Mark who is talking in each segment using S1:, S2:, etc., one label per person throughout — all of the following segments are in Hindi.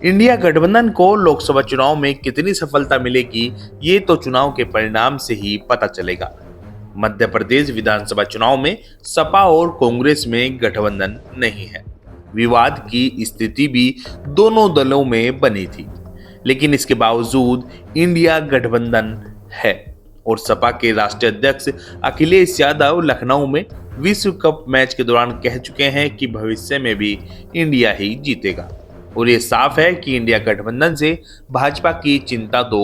S1: इंडिया गठबंधन को लोकसभा चुनाव में कितनी सफलता मिलेगी, ये तो चुनाव के परिणाम से ही पता चलेगा। मध्य प्रदेश विधानसभा चुनाव में सपा और कांग्रेस में गठबंधन नहीं है। विवाद की स्थिति भी दोनों दलों में बनी थी, लेकिन इसके बावजूद इंडिया गठबंधन है और सपा के राष्ट्रीय अध्यक्ष अखिलेश यादव लखनऊ में विश्व कप मैच के दौरान कह चुके हैं कि भविष्य में भी इंडिया ही जीतेगा। और ये साफ है कि इंडिया गठबंधन से भाजपा की चिंता तो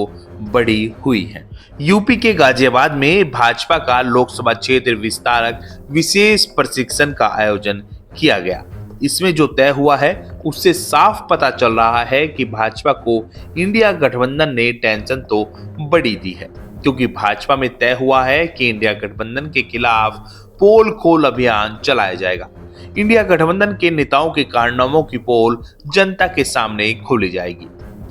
S1: बड़ी हुई है। यूपी के गाजियाबाद में भाजपा का लोकसभा क्षेत्र विस्तारक विशेष प्रशिक्षण का आयोजन किया गया। इसमें जो तय हुआ है उससे साफ पता चल रहा है कि भाजपा को इंडिया गठबंधन ने टेंशन तो बड़ी दी है, क्योंकि भाजपा में तय हुआ है कि इंडिया गठबंधन के खिलाफ पोल खोल अभियान चलाया जाएगा। इंडिया गठबंधन के नेताओं के कारनामों की पोल जनता के सामने खोली जाएगी।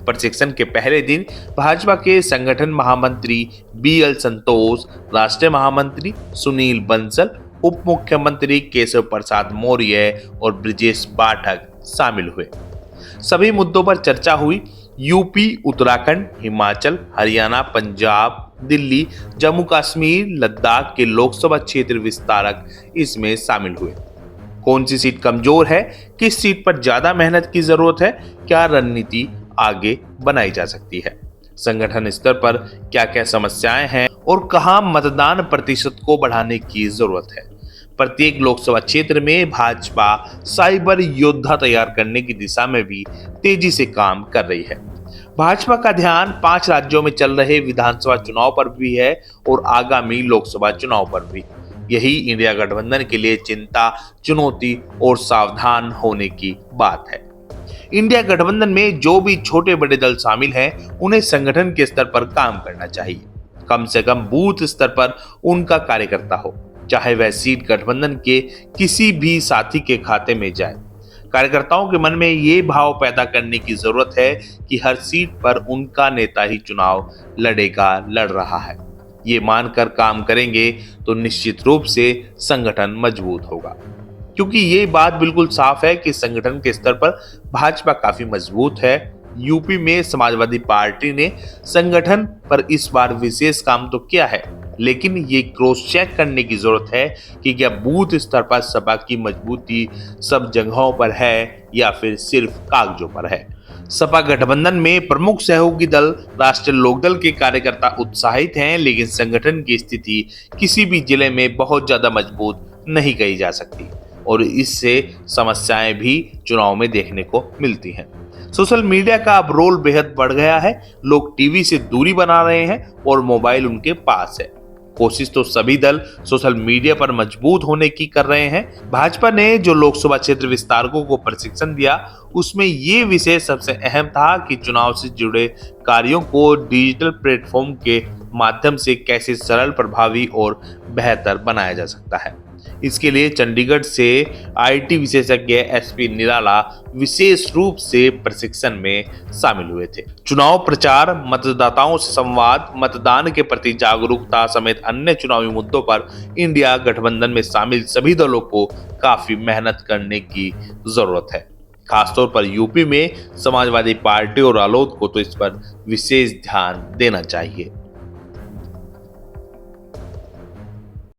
S1: प्रशिक्षण के पहले दिन भाजपा के संगठन महामंत्री बीएल संतोष, राष्ट्रीय महामंत्री सुनील बंसल, उप मुख्यमंत्री केशव प्रसाद मौर्य और ब्रिजेश पाठक शामिल हुए। सभी मुद्दों पर चर्चा हुई। यूपी, उत्तराखंड, हिमाचल, हरियाणा, पंजाब, दिल्ली, जम्मू कश्मीर, लद्दाख के लोकसभा क्षेत्र विस्तारक इसमें शामिल हुए। कौन सी सीट कमजोर है, किस सीट पर ज्यादा मेहनत की जरूरत है, क्या रणनीति आगे बनाई जा सकती है, संगठन स्तर पर क्या क्या समस्याएं हैं और कहां मतदान प्रतिशत को बढ़ाने की जरूरत है। प्रत्येक लोकसभा क्षेत्र में भाजपा साइबर योद्धा तैयार करने की दिशा में भी तेजी से काम कर रही है। भाजपा का ध्यान 5 राज्यों में चल रहे विधानसभा चुनाव पर भी है और आगामी लोकसभा चुनाव पर भी। यही इंडिया गठबंधन के लिए चिंता, चुनौती और सावधान होने की बात है। इंडिया गठबंधन में जो भी छोटे बड़े दल शामिल हैं, उन्हें संगठन के स्तर पर काम करना चाहिए। कम से कम बूथ स्तर पर उनका कार्यकर्ता हो, चाहे वह सीट गठबंधन के किसी भी साथी के खाते में जाए। कार्यकर्ताओं के मन में ये भाव पैदा करने की जरूरत है कि हर सीट पर उनका नेता ही चुनाव लड़ रहा है। ये मानकर काम करेंगे तो निश्चित रूप से संगठन मजबूत होगा, क्योंकि ये बात बिल्कुल साफ है कि संगठन के स्तर पर भाजपा काफी मजबूत है। यूपी में समाजवादी पार्टी ने संगठन पर इस बार विशेष काम तो किया है, लेकिन ये क्रॉस चेक करने की जरूरत है कि क्या बूथ स्तर पर सपा की मजबूती सब जगहों पर है या फिर सिर्फ कागजों पर है। सपा गठबंधन में प्रमुख सहयोगी दल राष्ट्रीय लोकदल के कार्यकर्ता उत्साहित हैं, लेकिन संगठन की स्थिति किसी भी जिले में बहुत ज्यादा मजबूत नहीं कही जा सकती और इससे समस्याएं भी चुनाव में देखने को मिलती हैं। सोशल मीडिया का अब रोल बेहद बढ़ गया है। लोग टीवी से दूरी बना रहे हैं और मोबाइल उनके पास है। कोशिश तो सभी दल सोशल मीडिया पर मजबूत होने की कर रहे हैं। भाजपा ने जो लोकसभा क्षेत्र विस्तारकों को प्रशिक्षण दिया, उसमें ये विषय सबसे अहम था कि चुनाव से जुड़े कार्यों को डिजिटल प्लेटफॉर्म के माध्यम से कैसे सरल, प्रभावी और बेहतर बनाया जा सकता है। इसके लिए चंडीगढ़ से आईटी विशेषज्ञ एसपी निराला विशेष रूप से प्रशिक्षण में शामिल हुए थे। चुनाव प्रचार, मतदाताओं से संवाद, मतदान के प्रति जागरूकता समेत अन्य चुनावी मुद्दों पर इंडिया गठबंधन में शामिल सभी दलों को काफी मेहनत करने की जरूरत है। खासतौर पर यूपी में समाजवादी पार्टी और रालोद को तो इस पर विशेष ध्यान देना चाहिए।